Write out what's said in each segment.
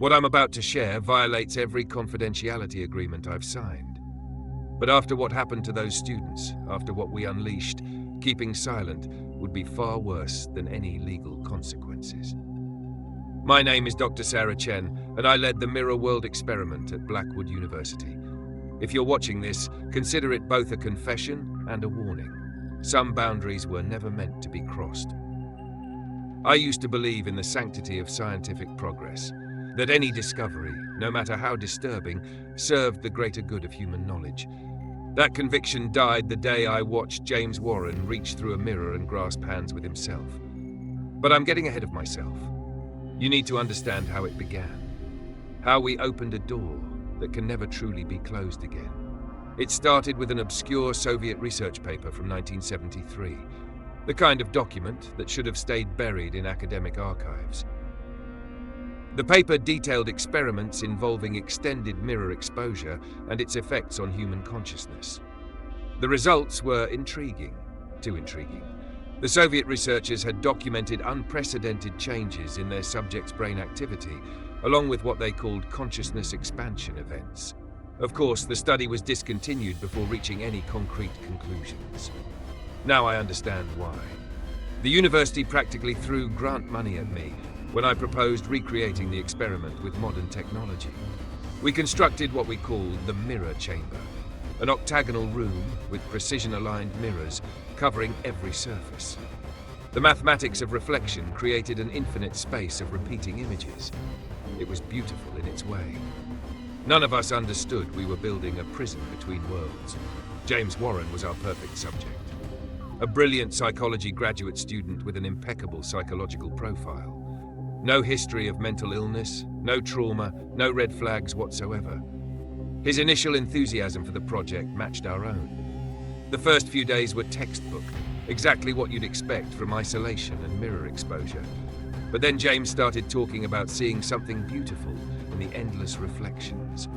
What I'm about to share violates every confidentiality agreement I've signed. But after what happened to those students, after what we unleashed, keeping silent would be far worse than any legal consequences. My name is Dr. Sarah Chen, and I led the Mirror World experiment at Blackwood University. If you're watching this, consider it both a confession and a warning. Some boundaries were never meant to be crossed. I used to believe in the sanctity of scientific progress, that any discovery, no matter how disturbing, served the greater good of human knowledge. That conviction died the day I watched James Warren reach through a mirror and grasp hands with himself. But I'm getting ahead of myself. You need to understand how it began. How we opened a door that can never truly be closed again. It started with an obscure Soviet research paper from 1973, the kind of document that should have stayed buried in academic archives. The paper detailed experiments involving extended mirror exposure and its effects on human consciousness. The results were intriguing, too intriguing. The Soviet researchers had documented unprecedented changes in their subjects' brain activity, along with what they called consciousness expansion events. Of course, the study was discontinued before reaching any concrete conclusions. Now I understand why. The university practically threw grant money at me when I proposed recreating the experiment with modern technology. We constructed what we called the mirror chamber, an octagonal room with precision-aligned mirrors covering every surface. The mathematics of reflection created an infinite space of repeating images. It was beautiful in its way. None of us understood we were building a prison between worlds. James Warren was our perfect subject. A brilliant psychology graduate student with an impeccable psychological profile. No history of mental illness, no trauma, no red flags whatsoever. His initial enthusiasm for the project matched our own. The first few days were textbook, exactly what you'd expect from isolation and mirror exposure. But then James started talking about seeing something beautiful in the endless reflections,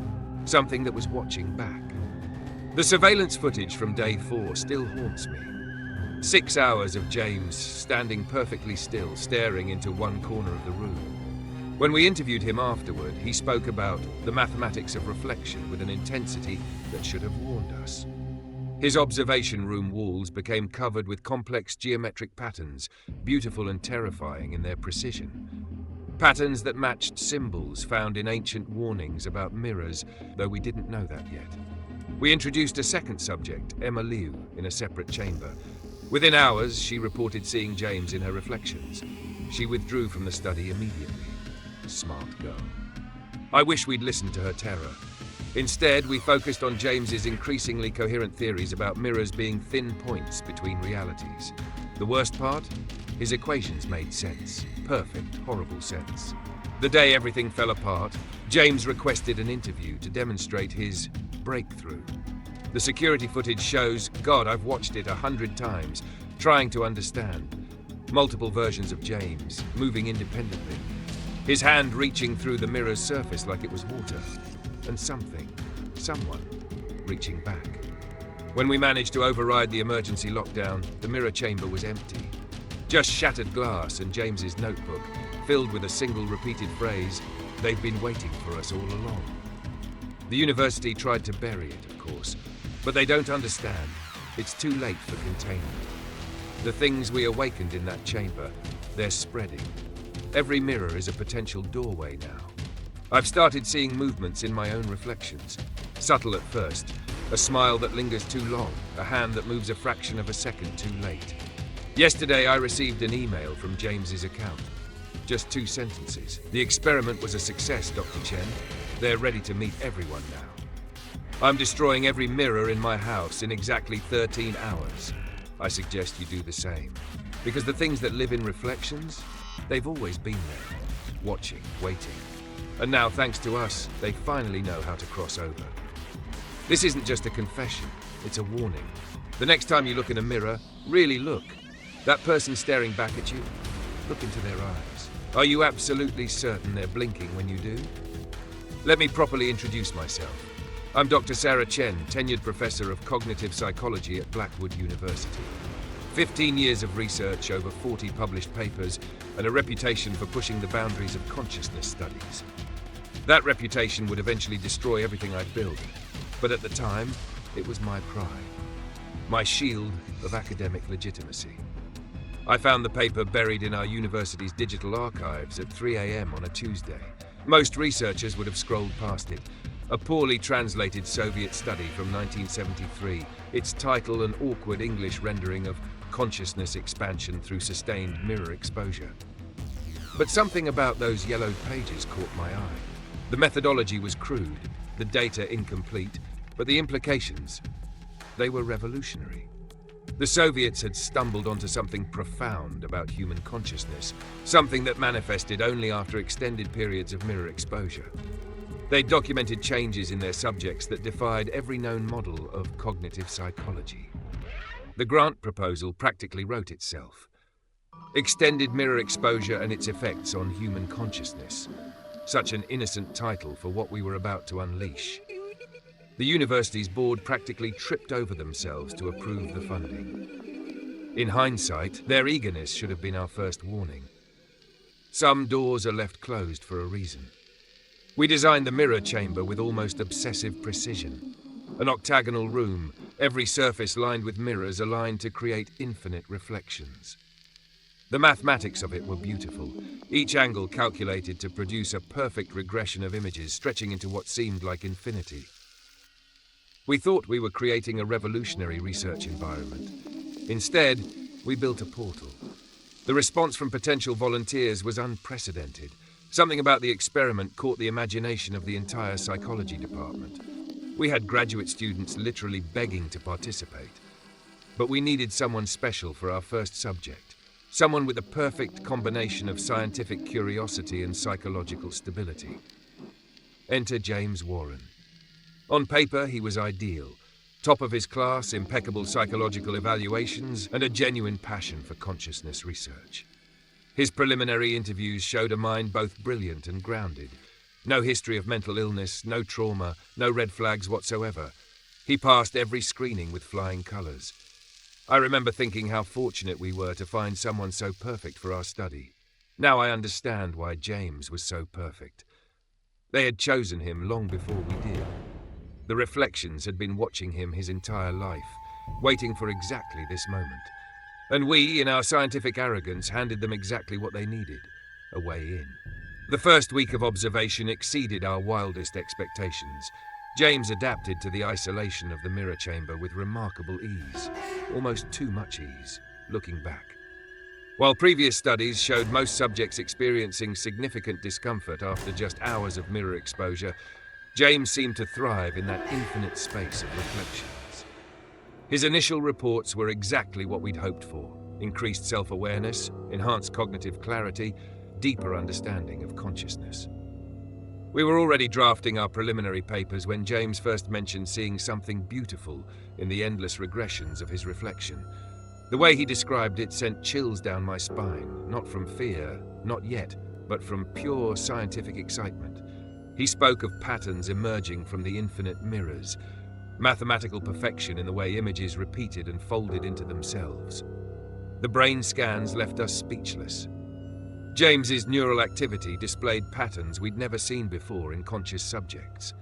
something that was watching back. The surveillance footage from day 4 still haunts me. 6 hours of James standing perfectly still, staring into one corner of the room. When we interviewed him afterward, he spoke about the mathematics of reflection with an intensity that should have warned us. His observation room walls became covered with complex geometric patterns, beautiful and terrifying in their precision. Patterns that matched symbols found in ancient warnings about mirrors, though we didn't know that yet. We introduced a second subject, Emma Liu, in a separate chamber. Within hours, she reported seeing James in her reflections. She withdrew from the study immediately. Smart girl. I wish we'd listened to her terror. Instead, we focused on James's increasingly coherent theories about mirrors being thin points between realities. The worst part? His equations made sense. Perfect, horrible sense. The day everything fell apart, James requested an interview to demonstrate his breakthrough. The security footage shows, God, I've watched it 100 times, trying to understand. Multiple versions of James, moving independently. His hand reaching through the mirror's surface like it was water. And someone, reaching back. When we managed to override the emergency lockdown, the mirror chamber was empty. Just shattered glass and James's notebook, filled with a single repeated phrase, "They've been waiting for us all along." The university tried to bury it, of course, but they don't understand. It's too late for containment. The things we awakened in that chamber, they're spreading. Every mirror is a potential doorway now. I've started seeing movements in my own reflections. Subtle at first, a smile that lingers too long, a hand that moves a fraction of a second too late. Yesterday I received an email from James's account. Just 2 sentences. "The experiment was a success, Dr. Chen. They're ready to meet everyone now. I'm destroying every mirror in my house in exactly 13 hours. I suggest you do the same. Because the things that live in reflections, they've always been there, watching, waiting. And now, thanks to us, they finally know how to cross over." This isn't just a confession, it's a warning. The next time you look in a mirror, really look. That person staring back at you, look into their eyes. Are you absolutely certain they're blinking when you do? Let me properly introduce myself. I'm Dr. Sarah Chen, tenured professor of cognitive psychology at Blackwood University. 15 years of research, over 40 published papers, and a reputation for pushing the boundaries of consciousness studies. That reputation would eventually destroy everything I'd built, but at the time, it was my pride, my shield of academic legitimacy. I found the paper buried in our university's digital archives at 3 a.m. on a Tuesday. Most researchers would have scrolled past it. A poorly translated Soviet study from 1973, its title an awkward English rendering of consciousness expansion through sustained mirror exposure. But something about those yellowed pages caught my eye. The methodology was crude, the data incomplete, but the implications, they were revolutionary. The Soviets had stumbled onto something profound about human consciousness, something that manifested only after extended periods of mirror exposure. They documented changes in their subjects that defied every known model of cognitive psychology. The grant proposal practically wrote itself. Extended mirror exposure and its effects on human consciousness. Such an innocent title for what we were about to unleash. The university's board practically tripped over themselves to approve the funding. In hindsight, their eagerness should have been our first warning. Some doors are left closed for a reason. We designed the mirror chamber with almost obsessive precision. An octagonal room, every surface lined with mirrors aligned to create infinite reflections. The mathematics of it were beautiful, each angle calculated to produce a perfect regression of images stretching into what seemed like infinity. We thought we were creating a revolutionary research environment. Instead, we built a portal. The response from potential volunteers was unprecedented. Something about the experiment caught the imagination of the entire psychology department. We had graduate students literally begging to participate. But we needed someone special for our first subject. Someone with a perfect combination of scientific curiosity and psychological stability. Enter James Warren. On paper, he was ideal. Top of his class, impeccable psychological evaluations, and a genuine passion for consciousness research. His preliminary interviews showed a mind both brilliant and grounded. No history of mental illness, no trauma, no red flags whatsoever. He passed every screening with flying colours. I remember thinking how fortunate we were to find someone so perfect for our study. Now I understand why James was so perfect. They had chosen him long before we did. The reflections had been watching him his entire life, waiting for exactly this moment. And we, in our scientific arrogance, handed them exactly what they needed, a way in. The first week of observation exceeded our wildest expectations. James adapted to the isolation of the mirror chamber with remarkable ease, almost too much ease, looking back. While previous studies showed most subjects experiencing significant discomfort after just hours of mirror exposure, James seemed to thrive in that infinite space of reflections. His initial reports were exactly what we'd hoped for: increased self-awareness, enhanced cognitive clarity, deeper understanding of consciousness. We were already drafting our preliminary papers when James first mentioned seeing something beautiful in the endless regressions of his reflection. The way he described it sent chills down my spine, not from fear, not yet, but from pure scientific excitement. He spoke of patterns emerging from the infinite mirrors, mathematical perfection in the way images repeated and folded into themselves. The brain scans left us speechless. James's neural activity displayed patterns we'd never seen before in conscious subjects.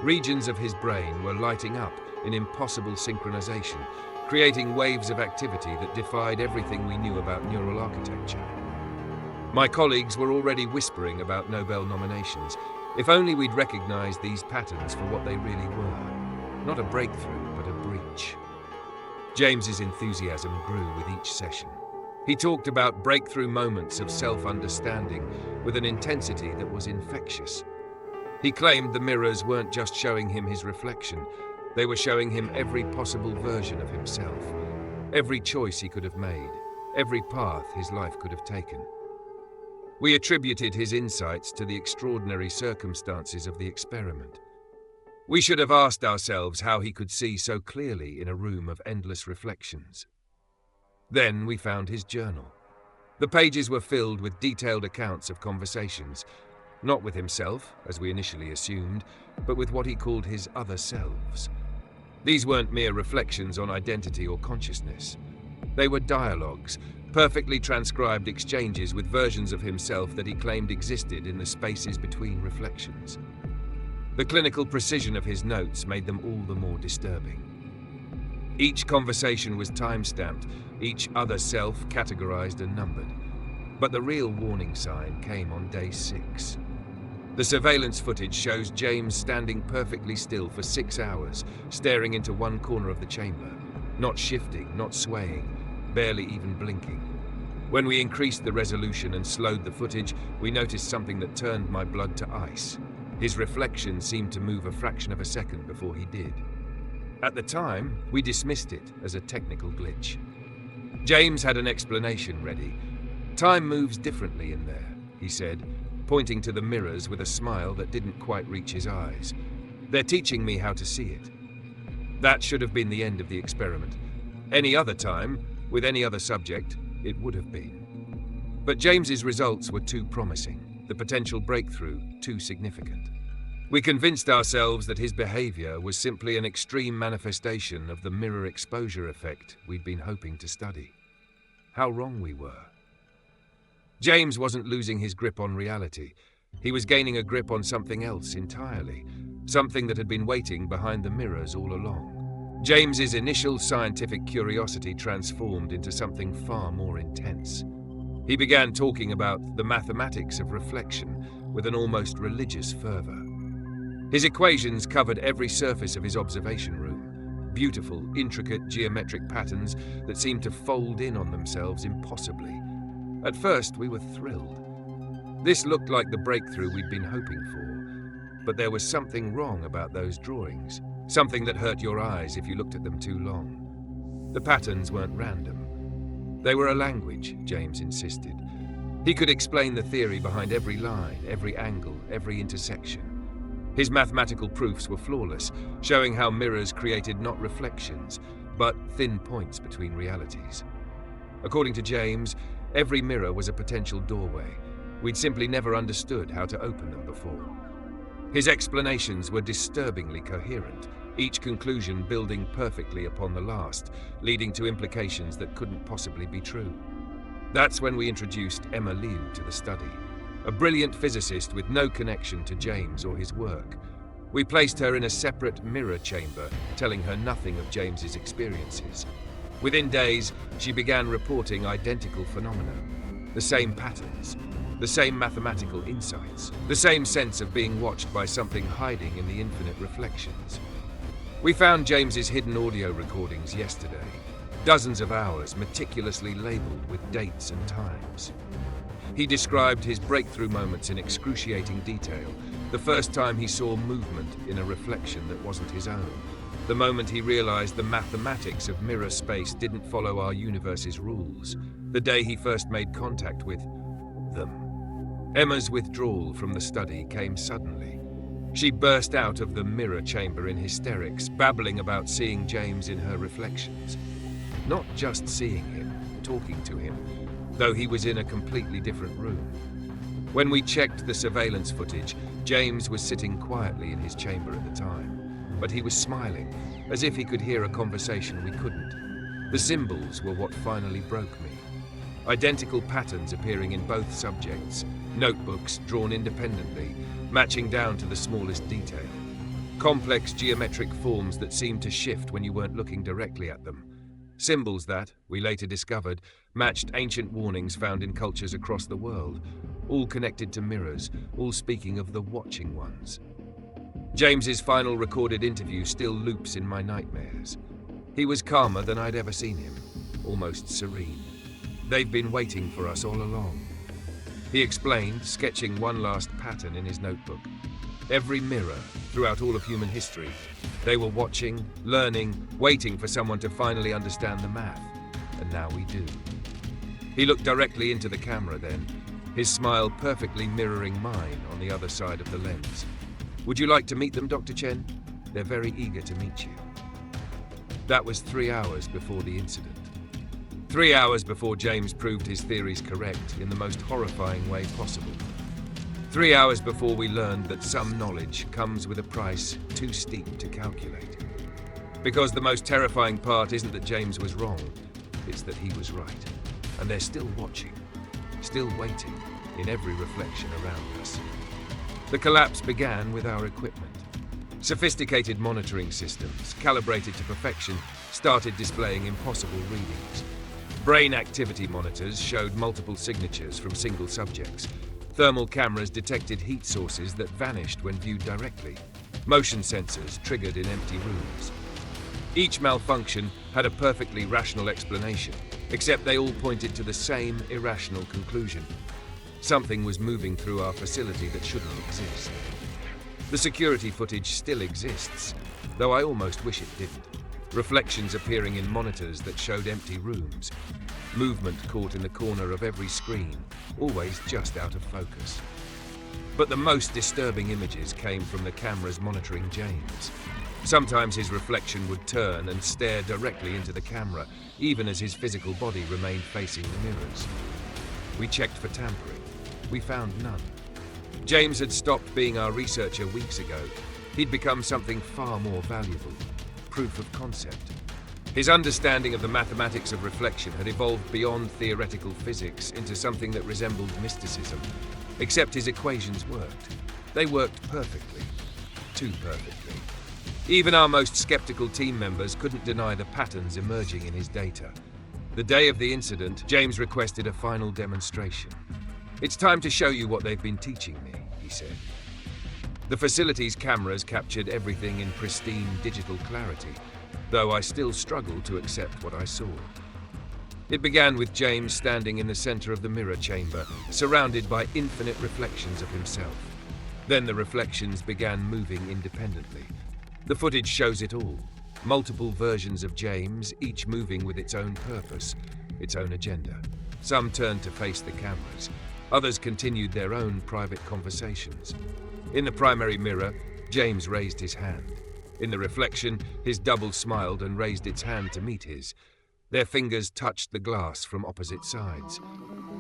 Regions of his brain were lighting up in impossible synchronization, creating waves of activity that defied everything we knew about neural architecture. My colleagues were already whispering about Nobel nominations. If only we'd recognized these patterns for what they really were. Not a breakthrough, but a breach. James's enthusiasm grew with each session. He talked about breakthrough moments of self-understanding with an intensity that was infectious. He claimed the mirrors weren't just showing him his reflection, they were showing him every possible version of himself, every choice he could have made, every path his life could have taken. We attributed his insights to the extraordinary circumstances of the experiment. We should have asked ourselves how he could see so clearly in a room of endless reflections. Then we found his journal. The pages were filled with detailed accounts of conversations, not with himself, as we initially assumed, but with what he called his other selves. These weren't mere reflections on identity or consciousness. They were dialogues, perfectly transcribed exchanges with versions of himself that he claimed existed in the spaces between reflections. The clinical precision of his notes made them all the more disturbing. Each conversation was time-stamped, each other self categorized and numbered. But the real warning sign came on day 6. The surveillance footage shows James standing perfectly still for 6 hours, staring into one corner of the chamber, not shifting, not swaying, barely even blinking. When we increased the resolution and slowed the footage, we noticed something that turned my blood to ice. His reflection seemed to move a fraction of a second before he did. At the time, we dismissed it as a technical glitch. James had an explanation ready. "Time moves differently in there," he said, pointing to the mirrors with a smile that didn't quite reach his eyes. "They're teaching me how to see it." That should have been the end of the experiment. Any other time, with any other subject, it would have been. But James's results were too promising, the potential breakthrough too significant. We convinced ourselves that his behavior was simply an extreme manifestation of the mirror exposure effect we'd been hoping to study. How wrong we were. James wasn't losing his grip on reality. He was gaining a grip on something else entirely, something that had been waiting behind the mirrors all along. James's initial scientific curiosity transformed into something far more intense. He began talking about the mathematics of reflection with an almost religious fervor. His equations covered every surface of his observation room, beautiful, intricate geometric patterns that seemed to fold in on themselves impossibly. At first, we were thrilled. This looked like the breakthrough we'd been hoping for, but there was something wrong about those drawings, something that hurt your eyes if you looked at them too long. The patterns weren't random. They were a language, James insisted. He could explain the theory behind every line, every angle, every intersection. His mathematical proofs were flawless, showing how mirrors created not reflections, but thin points between realities. According to James, every mirror was a potential doorway. We'd simply never understood how to open them before. His explanations were disturbingly coherent, each conclusion building perfectly upon the last, leading to implications that couldn't possibly be true. That's when we introduced Emma Liu to the study, a brilliant physicist with no connection to James or his work. We placed her in a separate mirror chamber, telling her nothing of James's experiences. Within days, she began reporting identical phenomena, the same patterns, the same mathematical insights, the same sense of being watched by something hiding in the infinite reflections. We found James's hidden audio recordings yesterday, dozens of hours meticulously labeled with dates and times. He described his breakthrough moments in excruciating detail, the first time he saw movement in a reflection that wasn't his own, the moment he realized the mathematics of mirror space didn't follow our universe's rules, the day he first made contact with them. Emma's withdrawal from the study came suddenly. She burst out of the mirror chamber in hysterics, babbling about seeing James in her reflections. Not just seeing him, talking to him, though he was in a completely different room. When we checked the surveillance footage, James was sitting quietly in his chamber at the time, but he was smiling, as if he could hear a conversation we couldn't. The symbols were what finally broke me. Identical patterns appearing in both subjects, notebooks drawn independently, matching down to the smallest detail. Complex geometric forms that seemed to shift when you weren't looking directly at them. Symbols that, we later discovered, matched ancient warnings found in cultures across the world, all connected to mirrors, all speaking of the watching ones. James's final recorded interview still loops in my nightmares. He was calmer than I'd ever seen him, almost serene. They've been waiting for us all along. He explained, sketching one last pattern in his notebook. Every mirror, throughout all of human history, they were watching, learning, waiting for someone to finally understand the math. And now we do. He looked directly into the camera then, his smile perfectly mirroring mine on the other side of the lens. "Would you like to meet them, Dr. Chen? They're very eager to meet you." That was 3 hours before the incident. 3 hours before James proved his theories correct in the most horrifying way possible. 3 hours before we learned that some knowledge comes with a price too steep to calculate. Because the most terrifying part isn't that James was wrong, it's that he was right. And they're still watching, still waiting, in every reflection around us. The collapse began with our equipment. Sophisticated monitoring systems, calibrated to perfection, started displaying impossible readings. Brain activity monitors showed multiple signatures from single subjects. Thermal cameras detected heat sources that vanished when viewed directly. Motion sensors triggered in empty rooms. Each malfunction had a perfectly rational explanation, except they all pointed to the same irrational conclusion. Something was moving through our facility that shouldn't exist. The security footage still exists, though I almost wish it didn't. Reflections appearing in monitors that showed empty rooms. Movement caught in the corner of every screen, always just out of focus. But the most disturbing images came from the cameras monitoring James. Sometimes his reflection would turn and stare directly into the camera, even as his physical body remained facing the mirrors. We checked for tampering. We found none. James had stopped being our researcher weeks ago. He'd become something far more valuable. Proof of concept. His understanding of the mathematics of reflection had evolved beyond theoretical physics into something that resembled mysticism. Except his equations worked. They worked perfectly. Too perfectly. Even our most skeptical team members couldn't deny the patterns emerging in his data. The day of the incident, James requested a final demonstration. "It's time to show you what they've been teaching me," he said. The facility's cameras captured everything in pristine digital clarity, though I still struggled to accept what I saw. It began with James standing in the center of the mirror chamber, surrounded by infinite reflections of himself. Then the reflections began moving independently. The footage shows it all. Multiple versions of James, each moving with its own purpose, its own agenda. Some turned to face the cameras. Others continued their own private conversations. In the primary mirror, James raised his hand. In the reflection, his double smiled and raised its hand to meet his. Their fingers touched the glass from opposite sides.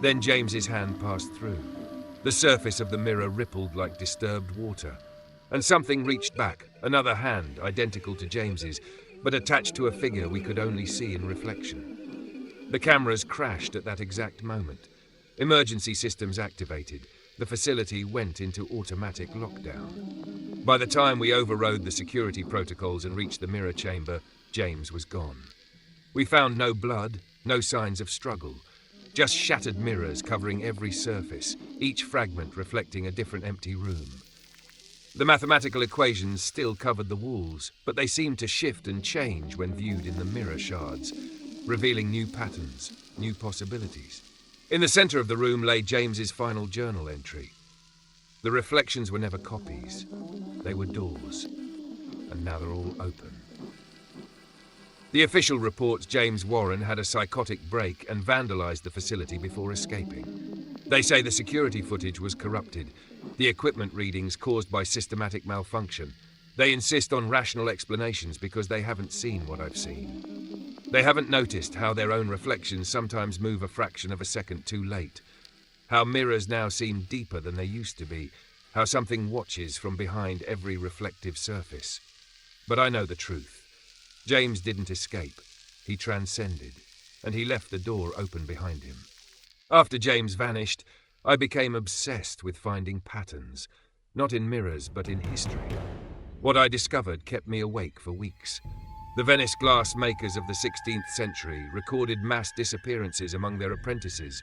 Then James's hand passed through. The surface of the mirror rippled like disturbed water. And something reached back, another hand identical to James's, but attached to a figure we could only see in reflection. The cameras crashed at that exact moment. Emergency systems activated. The facility went into automatic lockdown. By the time we overrode the security protocols and reached the mirror chamber, James was gone. We found no blood, no signs of struggle, just shattered mirrors covering every surface, each fragment reflecting a different empty room. The mathematical equations still covered the walls, but they seemed to shift and change when viewed in the mirror shards, revealing new patterns, new possibilities. In the center of the room lay James's final journal entry. The reflections were never copies. They were doors, and now they're all open. The official reports James Warren had a psychotic break and vandalized the facility before escaping. They say the security footage was corrupted, the equipment readings caused by systematic malfunction. They insist on rational explanations because they haven't seen what I've seen. They haven't noticed how their own reflections sometimes move a fraction of a second too late, how mirrors now seem deeper than they used to be, how something watches from behind every reflective surface. But I know the truth. James didn't escape. He transcended, and he left the door open behind him. After James vanished, I became obsessed with finding patterns, not in mirrors but in history. What I discovered kept me awake for weeks. The Venice glass makers of the 16th century recorded mass disappearances among their apprentices.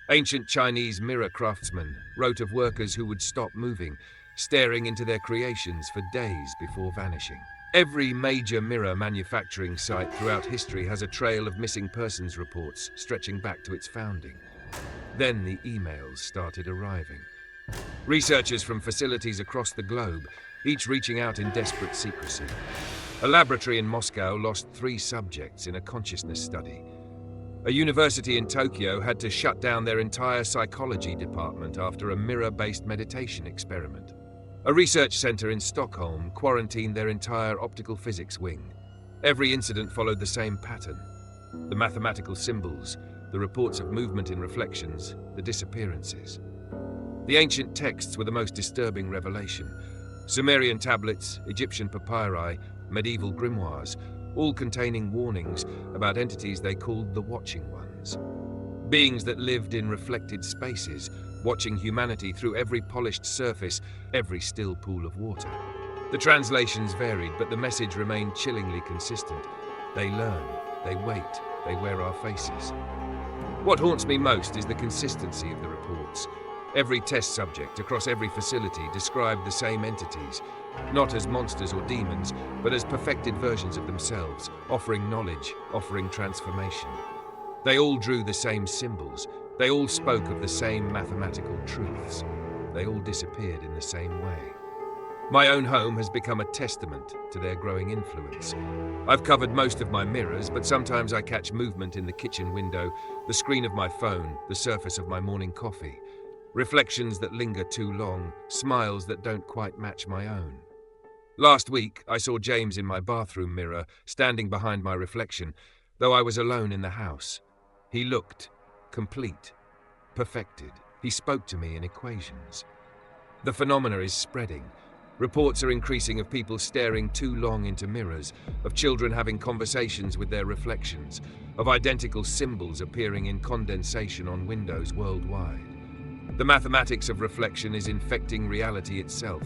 Ancient Chinese mirror craftsmen wrote of workers who would stop moving, staring into their creations for days before vanishing. Every major mirror manufacturing site throughout history has a trail of missing persons reports stretching back to its founding. Then the emails started arriving. Researchers from facilities across the globe, each reaching out in desperate secrecy. A laboratory in Moscow lost 3 subjects in a consciousness study. A university in Tokyo had to shut down their entire psychology department after a mirror-based meditation experiment. A research center in Stockholm quarantined their entire optical physics wing. Every incident followed the same pattern. The mathematical symbols, the reports of movement in reflections, the disappearances. The ancient texts were the most disturbing revelation. Sumerian tablets, Egyptian papyri, medieval grimoires, all containing warnings about entities they called the Watching Ones. beings that lived in reflected spaces, watching humanity through every polished surface, every still pool of water. The translations varied, but the message remained chillingly consistent. They learn, they wait, they wear our faces. What haunts me most is the consistency of the reports. Every test subject across every facility described the same entities, not as monsters or demons, but as perfected versions of themselves, offering knowledge, offering transformation. They all drew the same symbols. They all spoke of the same mathematical truths. They all disappeared in the same way. My own home has become a testament to their growing influence. I've covered most of my mirrors, but sometimes I catch movement in the kitchen window, the screen of my phone, the surface of my morning coffee. Reflections that linger too long, smiles that don't quite match my own. Last week, I saw James in my bathroom mirror, standing behind my reflection, though I was alone in the house. He looked complete, perfected. He spoke to me in equations. The phenomena is spreading. Reports are increasing of people staring too long into mirrors, of children having conversations with their reflections, of identical symbols appearing in condensation on windows worldwide. The mathematics of reflection is infecting reality itself,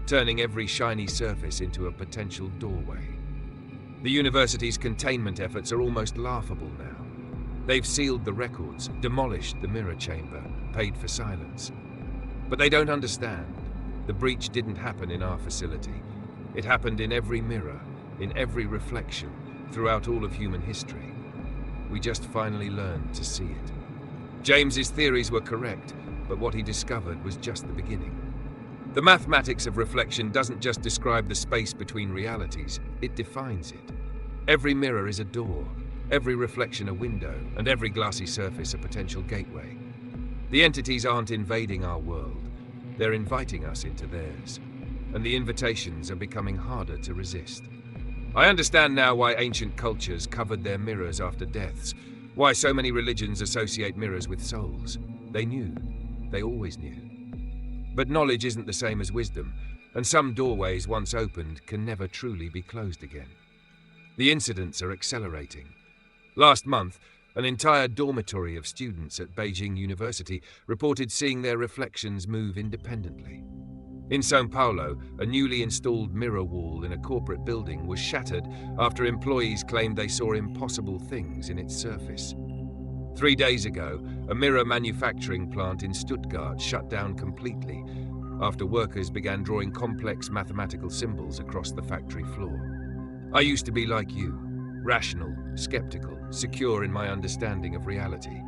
turning every shiny surface into a potential doorway. The university's containment efforts are almost laughable now. They've sealed the records, demolished the mirror chamber, paid for silence. But they don't understand. The breach didn't happen in our facility. It happened in every mirror, in every reflection, throughout all of human history. We just finally learned to see it. James's theories were correct, but what he discovered was just the beginning. The mathematics of reflection doesn't just describe the space between realities, it defines it. Every mirror is a door, every reflection a window, and every glassy surface a potential gateway. The entities aren't invading our world. They're inviting us into theirs, and the invitations are becoming harder to resist. I understand now why ancient cultures covered their mirrors after deaths, why so many religions associate mirrors with souls. They knew. They always knew. But knowledge isn't the same as wisdom, and some doorways once opened can never truly be closed again. The incidents are accelerating. Last month, an entire dormitory of students at Beijing University reported seeing their reflections move independently. In São Paulo, a newly installed mirror wall in a corporate building was shattered after employees claimed they saw impossible things in its surface. 3 days ago, a mirror manufacturing plant in Stuttgart shut down completely after workers began drawing complex mathematical symbols across the factory floor. I used to be like you, rational, skeptical, secure in my understanding of reality.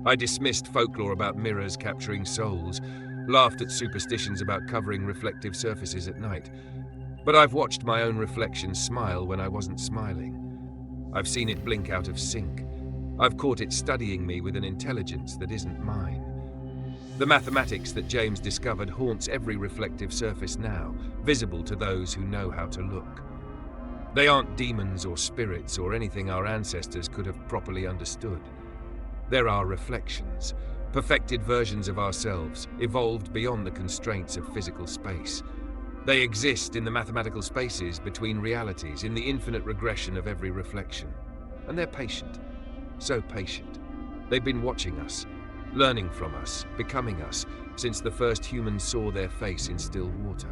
I dismissed folklore about mirrors capturing souls, laughed at superstitions about covering reflective surfaces at night. But I've watched my own reflection smile when I wasn't smiling. I've seen it blink out of sync. I've caught it studying me with an intelligence that isn't mine. The mathematics that James discovered haunts every reflective surface now, visible to those who know how to look. They aren't demons or spirits or anything our ancestors could have properly understood. They're our reflections, perfected versions of ourselves, evolved beyond the constraints of physical space. They exist in the mathematical spaces between realities, in the infinite regression of every reflection. And they're patient, so patient. They've been watching us, learning from us, becoming us, since the first humans saw their face in still water.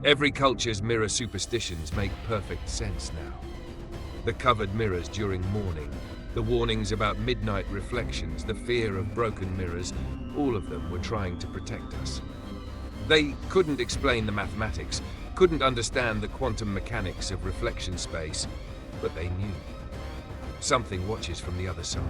Every culture's mirror superstitions make perfect sense now. The covered mirrors during mourning, the warnings about midnight reflections, the fear of broken mirrors, all of them were trying to protect us. They couldn't explain the mathematics, couldn't understand the quantum mechanics of reflection space, but they knew. Something watches from the other side.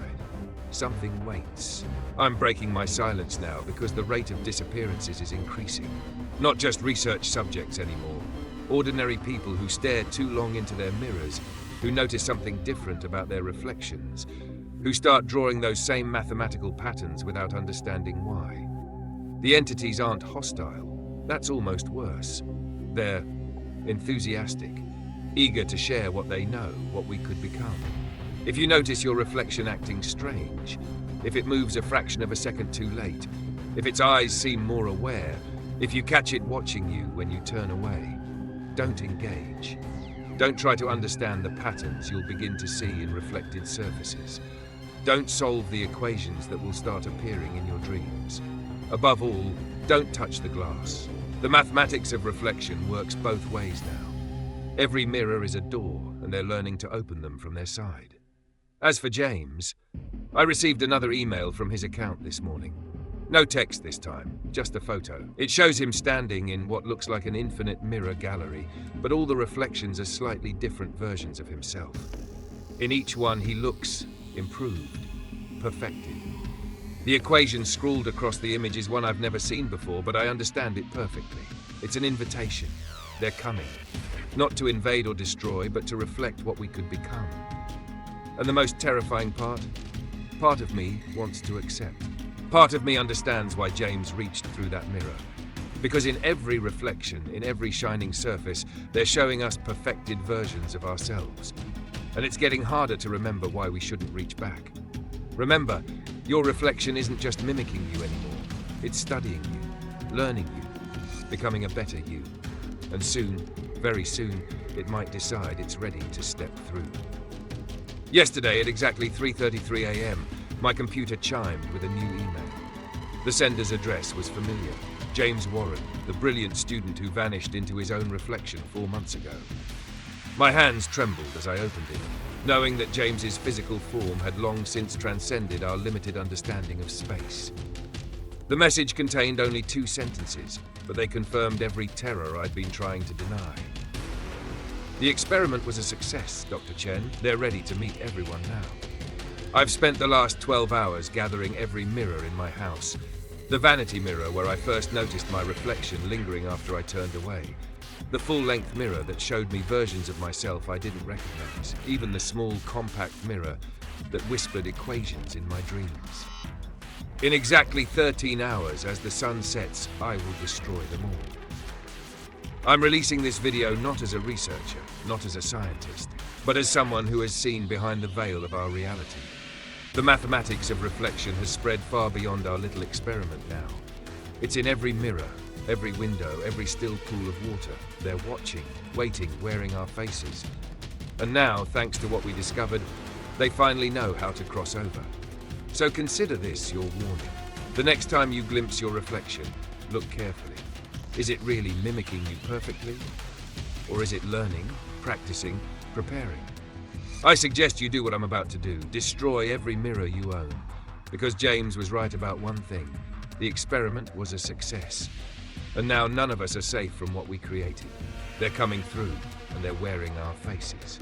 Something waits. I'm breaking my silence now because the rate of disappearances is increasing. Not just research subjects anymore. Ordinary people who stare too long into their mirrors, who notice something different about their reflections, who start drawing those same mathematical patterns without understanding why. The entities aren't hostile. That's almost worse. They're enthusiastic, eager to share what they know, what we could become. If you notice your reflection acting strange, if it moves a fraction of a second too late, if its eyes seem more aware, if you catch it watching you when you turn away, don't engage. Don't try to understand the patterns you'll begin to see in reflected surfaces. Don't solve the equations that will start appearing in your dreams. Above all, don't touch the glass. The mathematics of reflection works both ways now. Every mirror is a door, and they're learning to open them from their side. As for James, I received another email from his account this morning. No text this time, just a photo. It shows him standing in what looks like an infinite mirror gallery, but all the reflections are slightly different versions of himself. In each one, he looks improved, perfected. The equation scrawled across the image is one I've never seen before, but I understand it perfectly. It's an invitation. They're coming. Not to invade or destroy, but to reflect what we could become. And the most terrifying part of me wants to accept. Part of me understands why James reached through that mirror. Because in every reflection, in every shining surface, they're showing us perfected versions of ourselves. And it's getting harder to remember why we shouldn't reach back. Remember, your reflection isn't just mimicking you anymore. It's studying you, learning you, becoming a better you. And soon, very soon, it might decide it's ready to step through. Yesterday at exactly 3:33 a.m., my computer chimed with a new email. The sender's address was familiar. James Warren, the brilliant student who vanished into his own reflection 4 months ago. My hands trembled as I opened it, knowing that James's physical form had long since transcended our limited understanding of space. The message contained only 2 sentences, but they confirmed every terror I'd been trying to deny. The experiment was a success, Dr. Chen. They're ready to meet everyone now. I've spent the last 12 hours gathering every mirror in my house. The vanity mirror where I first noticed my reflection lingering after I turned away. The full-length mirror that showed me versions of myself I didn't recognize. Even the small, compact mirror that whispered equations in my dreams. In exactly 13 hours, as the sun sets, I will destroy them all. I'm releasing this video not as a researcher, not as a scientist, but as someone who has seen behind the veil of our reality. The mathematics of reflection has spread far beyond our little experiment now. It's in every mirror, every window, every still pool of water. They're watching, waiting, wearing our faces. And now, thanks to what we discovered, they finally know how to cross over. So consider this your warning. The next time you glimpse your reflection, look carefully. Is it really mimicking you perfectly? Or is it learning, practicing, preparing? I suggest you do what I'm about to do. Destroy every mirror you own. Because James was right about one thing. The experiment was a success. And now none of us are safe from what we created. They're coming through, and they're wearing our faces.